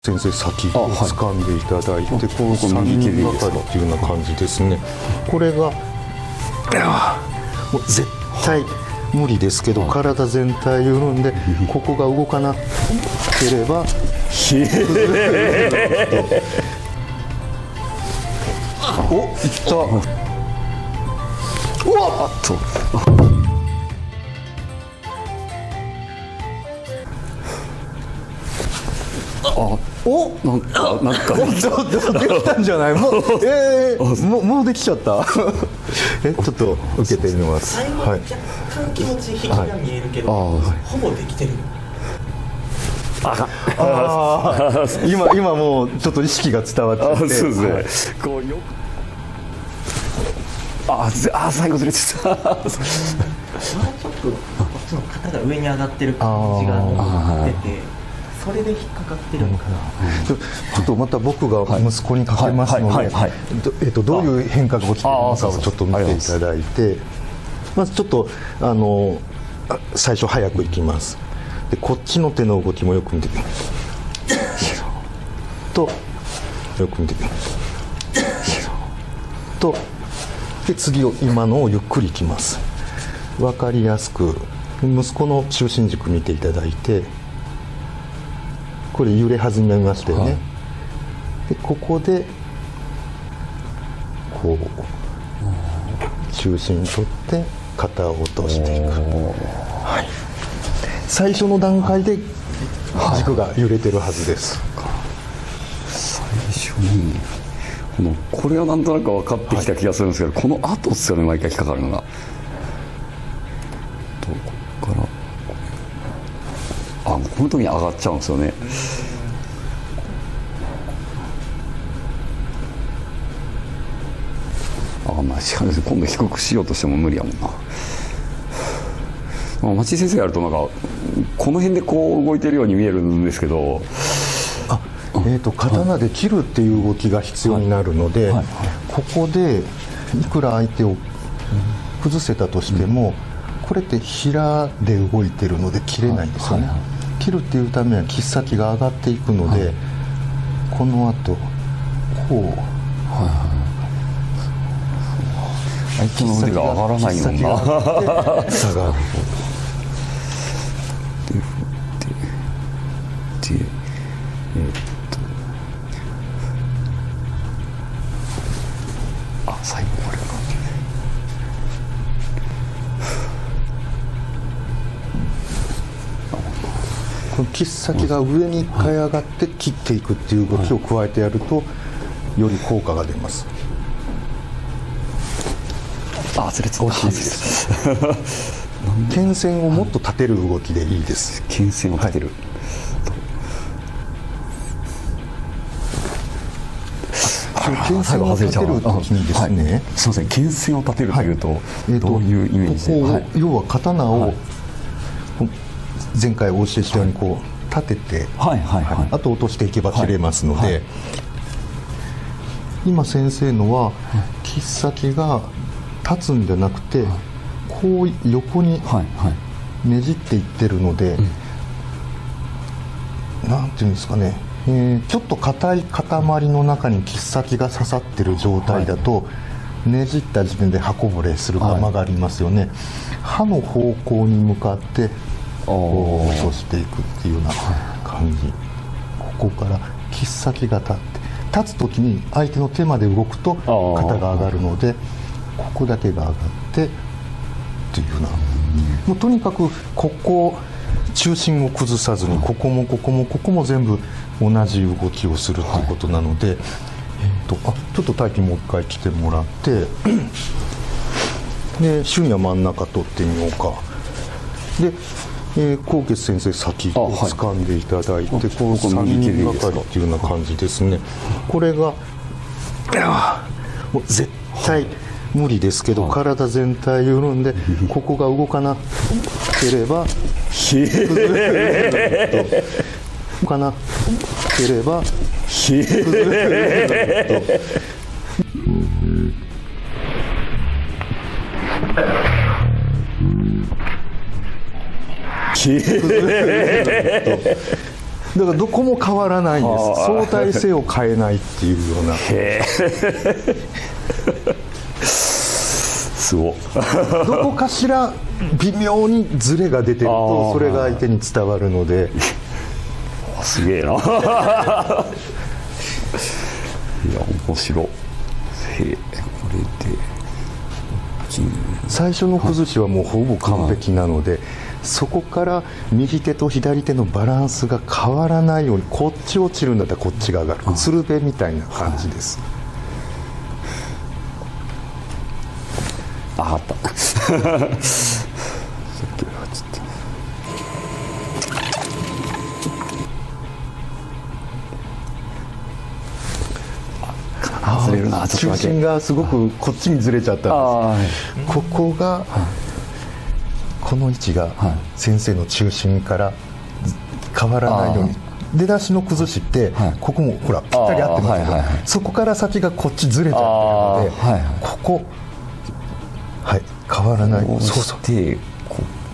先生先を掴んでいただいて、こう3人がかりっていうような感じですね。これがもう絶対無理ですけど、体全体緩んでここが動かなければお、いった。うわっとお、なんかできたんじゃない？もうもうできちゃった。ちょっと受けてみます。最後若干気持ち引きが見えるけど、ほぼできてる。今もうちょっと意識が伝わっちゃって。そうですね。こうよく最後ずれてた。ちょっとこっちの肩が上に上がってる感じが出て。それで引っかかってるのかな。ちょっとまた僕が息子にかけますので、どういう変化が起きているのかをちょっと見ていただいて、まずちょっと最初早くいきます。でこっちの手の動きもよく見てとよく見てとで次を今のをゆっくりいきます。分かりやすく息子の中心軸見ていただいて、これ揺れ始めましたよね。でここでこう中心取って肩を落としていく。最初の段階で軸が揺れてるはずです。最初にこれはなんとなく分かってきた気がするんですけど、この後ですよね、毎回引っかかるのが。ここからこの時に上がっちゃうんですよね。しかも今度低くしようとしても無理やもんな。町井先生がやるとなんかこの辺でこう動いてるように見えるんですけど、刀で切るっていう動きが必要になるので、ここでいくら相手を崩せたとしても、これって平で動いてるので切れないんですよね。切るっていうためには切っ先が上がっていくので、この後こう相手の腕が上がらないもんな。下がる。最後これか。この切っ先が上に一回上がって切っていくっていう動きを加えてやるとより効果が出ます。ずれてた。惜しいです。剣線をもっと立てる動きでいいです。剣線を立てる。剣線を立てる時にですね、すみません、剣線を立てるというとどういうイメージで？要は刀を前回お教えしたようにこう立てて、あと落としていけば切れますので、今先生のは切っ先が立つんじゃなくて、こう横にねじっていってるので、なんていうんですかね、ちょっと硬い塊の中に切っ先が刺さってる状態だと、ねじった時点で刃こぼれするか曲がりますよね。刃の方向に向かってこう落としていくっていうような感じ。ここから切っ先が立つ時に相手の手まで動くと肩が上がるので、ここだけが上がってっていうような、もうとにかくここ中心を崩さずに、ここもここもここも全部同じ動きをするということなので、ちょっと大輝もう一回来てもらって、で俊也真ん中取ってみようか。で纐纈先生先を掴んでいただいて、こう3人がかりっていうような感じですね。これがもう絶対無理ですけど、体全体緩んでここが動かなければ動かなければだからどこも変わらないんです相対性を変えないっていうようなすごどこかしら微妙にズレが出てるとそれが相手に伝わるので、すげえないや面白い。へえ、これで最初の崩しはもうほぼ完璧なので、そこから右手と左手のバランスが変わらないように、こっち落ちるんだったらこっちが上がる、鶴瓶みたいな感じです。上がったさっきのがちょっとずれるな、ちょっとだけ中心がすごくこっちにずれちゃったんです。ここが、この位置が先生の中心から変わらないように、出だしの崩しって、ここもほらぴったり合ってますけど、そこから先がこっちずれちゃってるので、ここ変わらない。そうそう。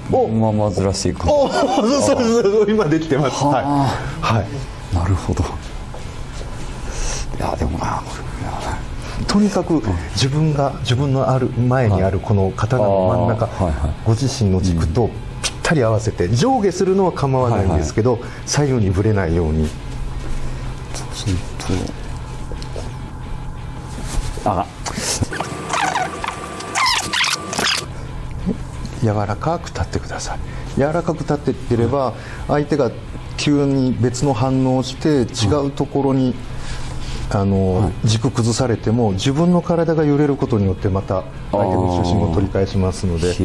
このままずらしていく。そう今できてます。なるほど。いやでもな、とにかく自分のある前にあるこの刀の真ん中、ご自身の軸とぴったり合わせて、上下するのは構わないんですけど、左右にぶれないように。そうすると柔らかく立ってください。柔らかく立っていってれば、相手が急に別の反応をして違うところに軸崩されても、自分の体が揺れることによってまた相手の中心を取り返しますので。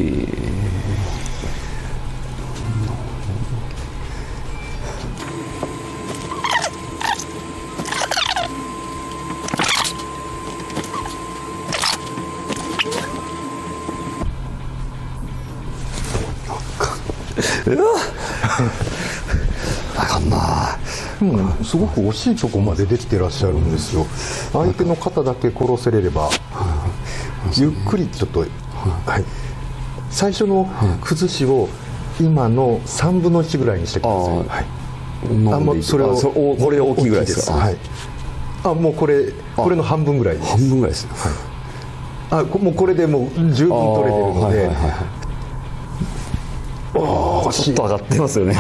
あかんな。でもね、すごく惜しいとこまでできてらっしゃるんですよ。相手の肩だけ殺せれれば、ゆっくりちょっと、最初の崩しを今の3分の1ぐらいにしてください。それをこれ大きいぐらいですか。もうこれの半分ぐらいです。半分ぐらいですね。もうこれでもう十分取れてるので。ちょっと上がってますよね。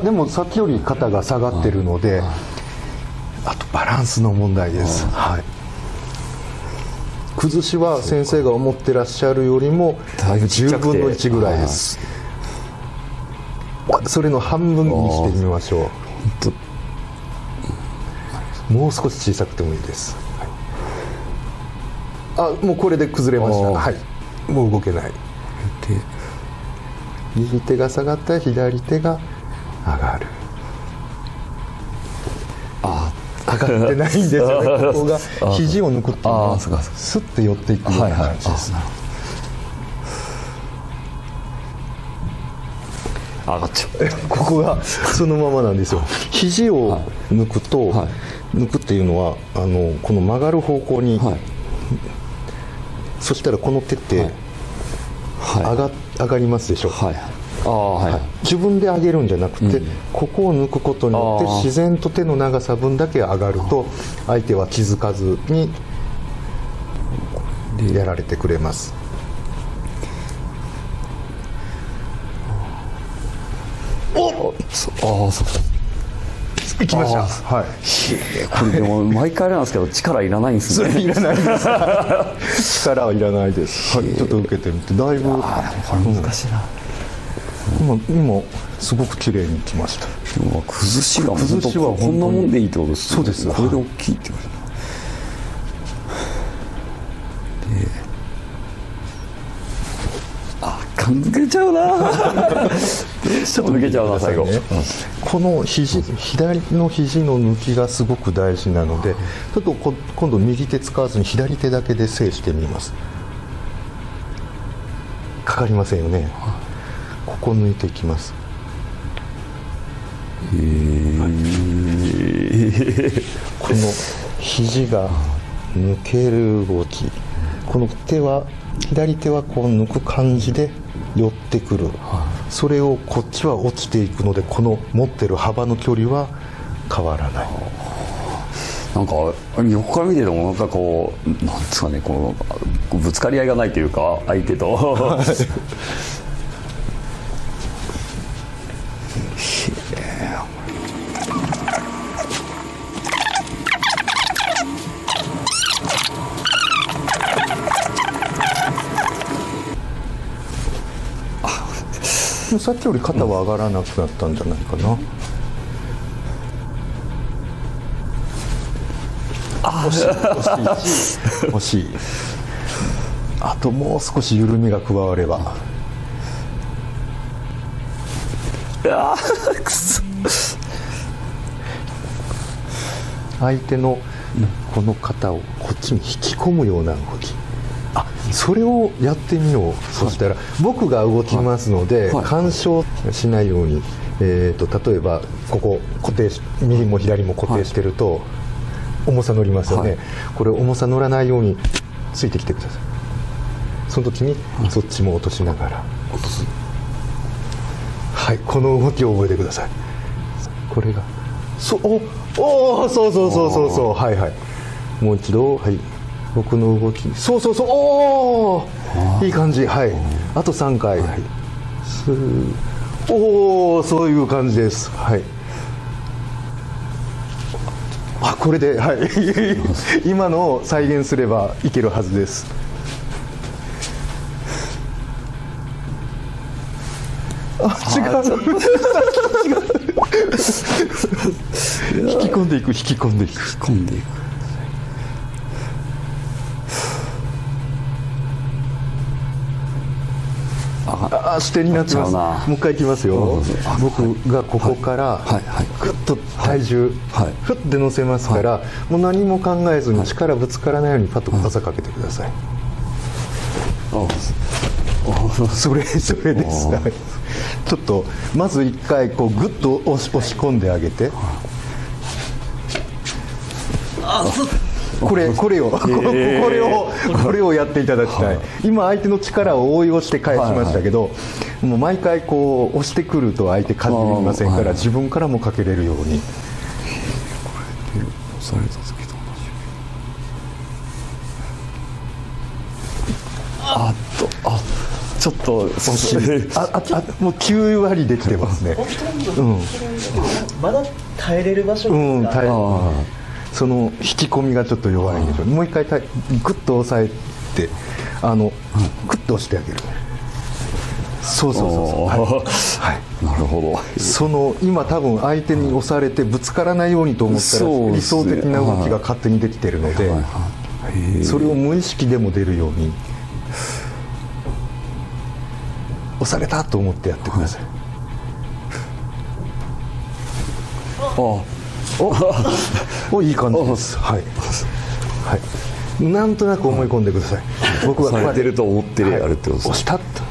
でもさっきより肩が下がってるので、あとバランスの問題です。崩しは先生が思ってらっしゃるよりも10分の1ぐらいです。それの半分にしてみましょう。もう少し小さくてもいいです。もうこれで崩れました。もう動けない。右手が下がったら左手が上がる。上がってないんですよね。ここが肘を抜くっていうのはスッと寄っていくような感じです。上がっちゃう。ここがそのままなんですよ。肘を抜くと、抜くっていうのはこの曲がる方向に、そしたらこの手って上がりますでしょ。自分で上げるんじゃなくて、ここを抜くことによって自然と手の長さ分だけ上がると、相手は気づかずにやられてくれます。いきました。これでも毎回なんですけど、力いらないんですね。いらないです。力はいらないです。ちょっと受けてみて、だいぶ難しいな。今すごく綺麗にきました。崩しはこんなもんでいいってことですね。そうです。これで大きいってことで、抜けちゃうな。ちょっと抜けちゃうな最後。この左の肘の抜きがすごく大事なので、ちょっと今度右手使わずに左手だけで制してみます。かかりませんよね。ここ抜いていきます。この肘が抜ける動き、この左手はこう抜く感じで寄ってくる、それをこっちは落ちていくので、この持ってる幅の距離は変わらない。なんか横から見ててもなんかこうなんですかね、こうぶつかり合いがないというか相手とさっきより肩は上がらなくなったんじゃないかな。惜しい惜しい。あともう少し緩みが加われば。くそ。相手のこの肩をこっちに引き込むような動き、それをやってみよう。そしたら僕が動きますので、干渉しないように、例えばここ固定し、右も左も固定してると重さ乗りますよね、これ重さ乗らないようについてきてください。その時にそっちも落としながら落とす。はい、この動きを覚えてください。これがそうそうはいはい、もう一度、はい、僕の動き、そうおおいい感じ、はい、あと3回、はい、おおそういう感じです、はい、これで、はい今のを再現すればいけるはずです。違う引き込んでいく。視点になってます。もう一回いきますよ。僕がここからグッと体重ふって乗せますから、もう何も考えずに力ぶつからないようにパッと技かけてください。それです。ちょっとまず一回こうグッと押し込んであげて、これをやっていただきたい。今相手の力を応用して返しましたけど、もう毎回こう押してくると相手かじりませんから、自分からもかけれるように。押された時と同じ。ちょっともう9割できてますね。まだ耐えれる場所にその引き込みがちょっと弱いんでしょう。もう一回グッと押さえて、グッと押してあげる。そうはい、なるほど。その今多分相手に押されてぶつからないようにと思ったら、理想的な動きが勝手にできてるので、それを無意識でも出るように押されたと思ってやってください。いい感じです。はい、なんとなく思い込んでください。僕はこうやってると思ってやるってことです。押したっと。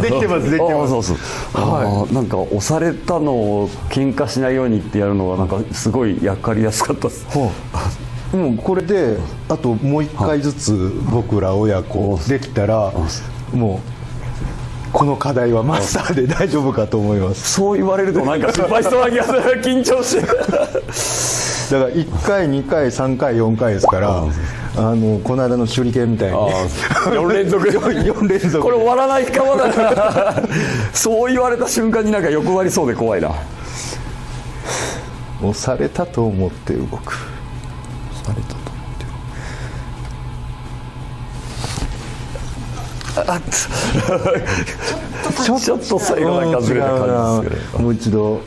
できてます。なんか押されたのを喧嘩しないようにってやるのがなんかすごいやかりやすかったです。これであともう一回ずつ僕ら親子できたら、もうこの課題はマスターで大丈夫かと思います。そう言われるとなんか失敗しそうな気がする。緊張してだから1回2回3回4回ですから、この間の手裏剣みたいに4連続4連続これ終わらないかもだなそう言われた瞬間になんか横割りそうで怖いな。押されたと思って動く。ちょっと最後なんかずれた感じですけど、もう一度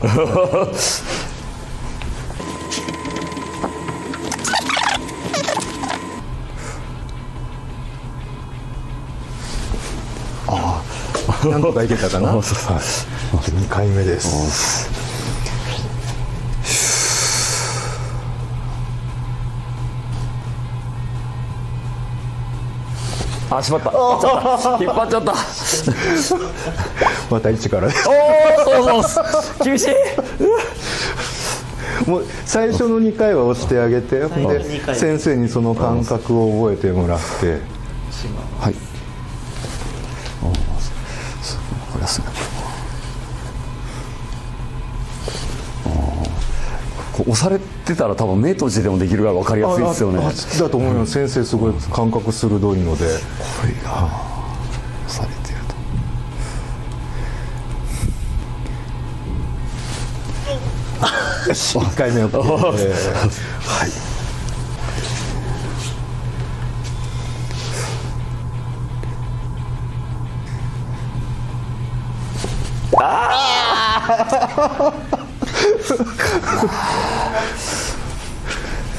なんとかいけたかな。2回目です。しまった。引っ張っちゃった。また一からです。そう厳しい。もう最初の2回は押してあげて、最後ので2回先生にその感覚を覚えてもらって。しまはい。おー、これはすごい。こう押されてたら多分目閉じてでもできるから分かりやすいですよね。好きだと思います。先生すごい感覚鋭いので。これが押されてると。1回目を、はい。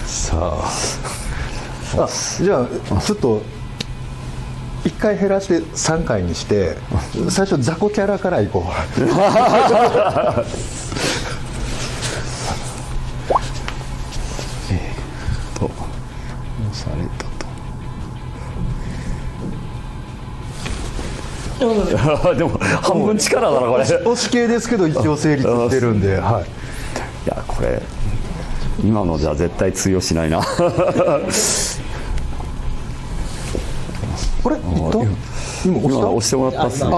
さあ、じゃあちょっと1回減らして3回にして、最初雑魚キャラからいこう。押されたと。でも半分力だなこれ。押し系ですけど一応成立してるんで、はい。いやこれ今のじゃ絶対通用しないな。これ今押した押してもらったっすね。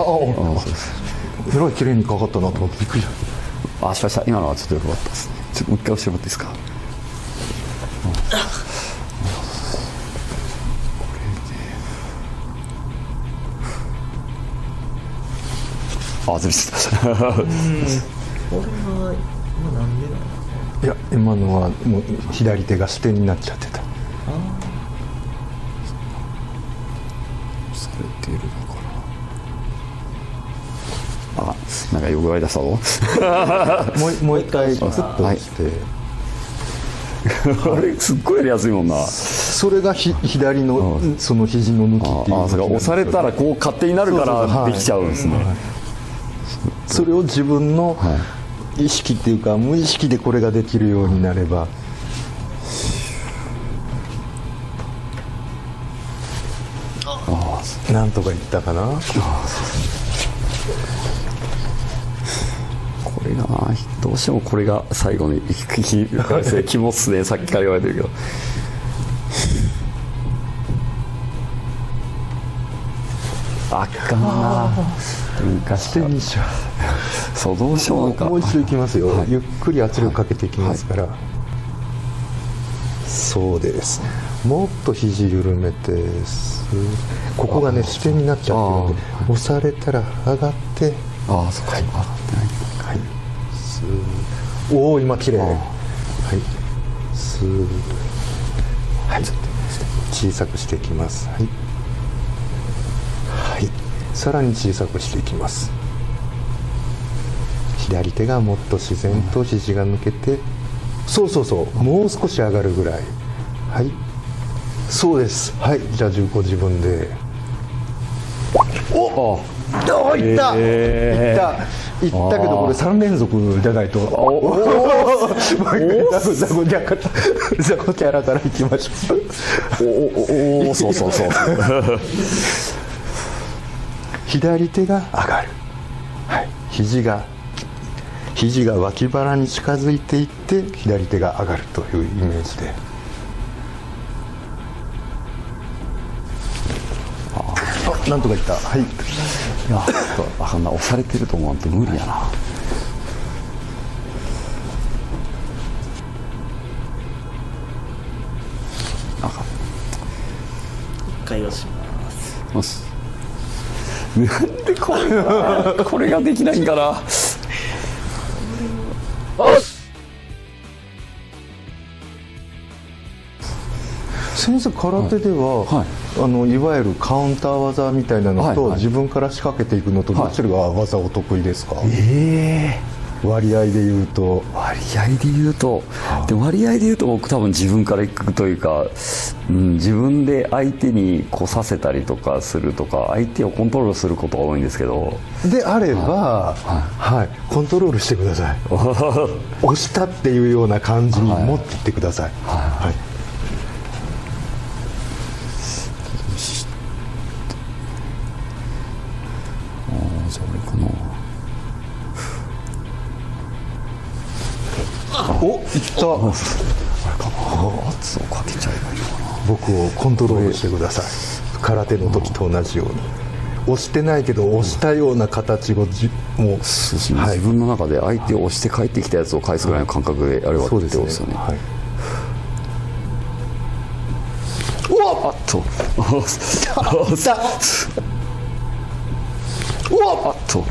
えらい綺麗にかかったなと思ってびっくりした。しました。今のはちょっと良かったですね。ちょっともう一回押してもらっていいですか。ずれてた。これは今なんでなの？いや今のはもう左手が支点になっちゃってた。されているのかな。なんか横が出したぞ。もう一回ちょっと押して、あれすっごいやりやすいもんな。それが左のその肘の向きっていう。それが押されたらこう勝手になるからできちゃうんですね。それを自分の意識っていうか無意識でこれができるようになれば。なんとかいったかな。これがな、どうしてもこれが最後に肝っすね。さっきから言われてるけど。あかんな。昔にしよう。そうどうしよう。なんかもう一度いきますよ、ゆっくり圧力かけていきますから、そうです。もっと肘緩めて、ここがね支点になっちゃってるので、押されたら上がって、そっか、はい、おお今綺麗。はいスー、はい、小さくしていきます。はい、はい、さらに小さくしていきます。左手がもっと自然と肘が抜けて、そうそうそう、もう少し上がるぐらい。はい、そうです。はい、じゃあご自分で。おいった、いったけどこれ3連続じゃないと。ザコキャラからいきましょう。そう左手が上がる。はい、肘が脇腹に近づいていって左手が上がるというイメージで。なんとかいった。はい。いやあんな押されてると思わんと無理やな。一回押します。なんでこれができないんかな。先生空手では、いわゆるカウンター技みたいなのと、自分から仕掛けていくのと、どちらが技お得意ですか？割合で言うと。でも割合で言うと僕多分自分からいくというか、自分で相手に来させたりとかするとか、相手をコントロールすることが多いんですけど、であれば、コントロールしてください。押したっていうような感じに持っていってください。じゃあ俺このお、いった圧をかけちゃえばいいのかな。僕をコントロールしてください。空手の時と同じように押してないけど押したような形をもう、自分の中で相手を押して帰ってきたやつを返すぐらいの感覚でやればってことですよね。はい、うわっとうわっと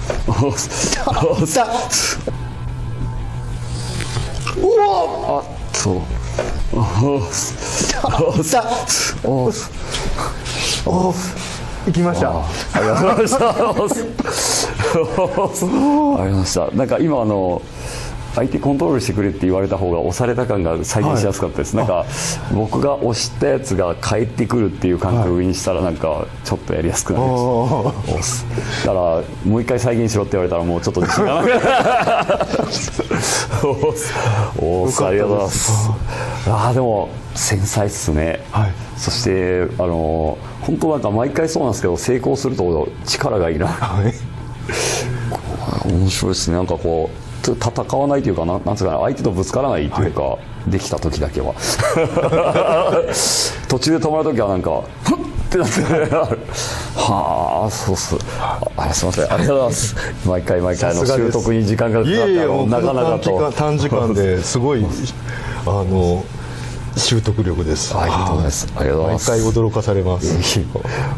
行きました。ありがとうございました。ありがとうございました。なんか今相手コントロールしてくれって言われた方が押された感が再現しやすかったです。なんか僕が押したやつが返ってくるっていう感覚にしたらなんかちょっとやりやすくなりました。だからもう一回再現しろって言われたらもうちょっと自信がなくなありがとうございます。でも繊細っすね。はい、そして本当なんか毎回そうなんですけど成功すると力がいいな。はい、面白いですね。なんかこう戦わないというかなんつうかな、相手とぶつからないというか、できた時だけは途中で止まる時はなんかフッってなってはあ、そうっす。すみません、ありがとうございます。毎回習得に時間がかかってなかなかと短時間ですごい習得力です。ありがとうございます。ありがとうございます。毎回驚かされます。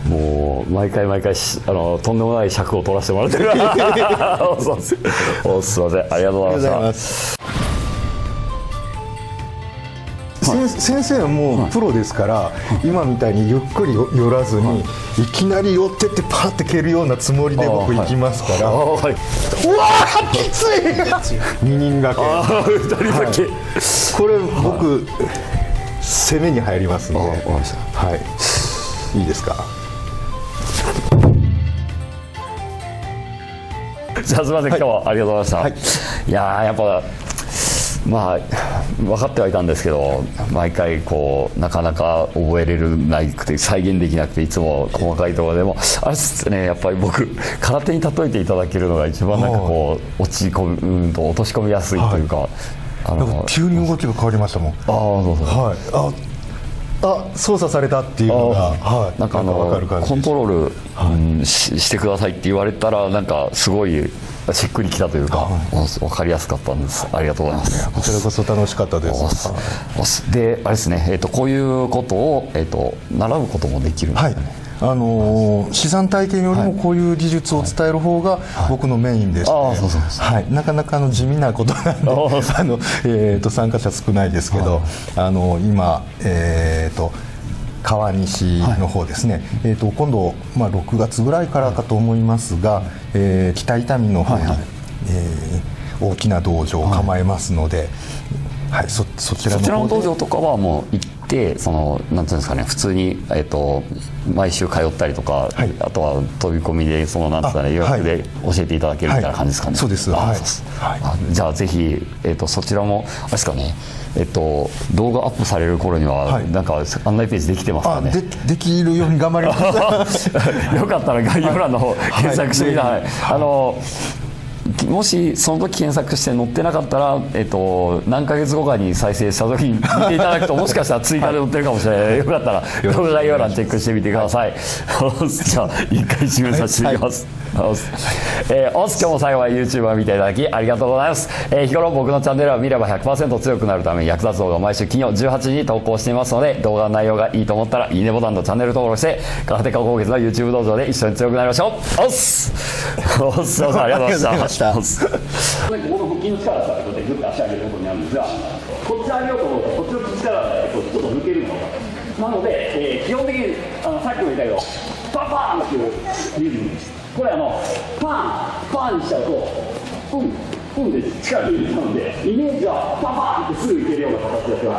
もう毎回とんでもない尺を取らせてもらってる。すみません、ありがとうございました。先生はもうプロですから、今みたいにゆっくり寄らずに、いきなり寄ってってパッて蹴るようなつもりで僕行きますから、うわーきつい2人掛け、2人だけ、これ僕攻めに入りますので、はい、いいですか。じゃあすみません、今日はありがとうございました。いややっぱまあ分かってはいたんですけど、毎回こうなかなか覚えれるなくて再現できなくて、いつも細かいところでもあれですね、やっぱり僕空手に例えていただけるのが一番なんかこう落とし込みやすいというか、急に動きが変わりましたもん。そうそう、はい、操作されたっていうのが、なんかコントロール、してくださいって言われたらなんかすごいしっくりきたというか、分かりやすかったんです。ありがとうございます。こちらこそ楽しかったです。で、あれですね、こういうことを、習うこともできるんですよね。資産体験よりもこういう技術を伝える方が僕のメインでして、なかなか地味なことなんで参加者少ないですけど、今川西の方ですね、今度、6月ぐらいからかと思いますが、北伊丹の方に、大きな道場を構えますので、そちらの道場とかはもう行って、なんていうんですかね、普通に、毎週通ったりとか、あとは飛び込みでなんですかね、予約で教えていただけるみたいな感じですかね。そうです。じゃあぜひ、そちらもあれですかね、動画アップされる頃にはなんか案内ページできてますかね。できるように頑張ります。よかったら概要欄の方検索してみてください。もしその時検索して載ってなかったら、何ヶ月後かに再生した時に見ていただくともしかしたら追加で載ってるかもしれない。よかったら動画概要欄チェックしてみてください。じゃあ一回締めさせていきます。今日も最後まで YouTuber 見ていただきありがとうございます。日頃僕のチャンネルは見れば 100% 強くなるために役立つ動画を毎週金曜18時に投稿していますので、動画の内容がいいと思ったらいいねボタンとチャンネル登録して空手家高月の YouTube 道場で一緒に強くなりましょう。ありがとうございました。ここの腹筋の力を使ってこうやってグッと足上げることになるんですが、こっち上げようと思うとこっちの力がちょっと抜けるのなので、基本的にさっきも言ったけどパンパンっていうリズムです。これパンにしちゃうとで力が入れちゃうので、イメージはパンパンってすぐいけるような形ですが、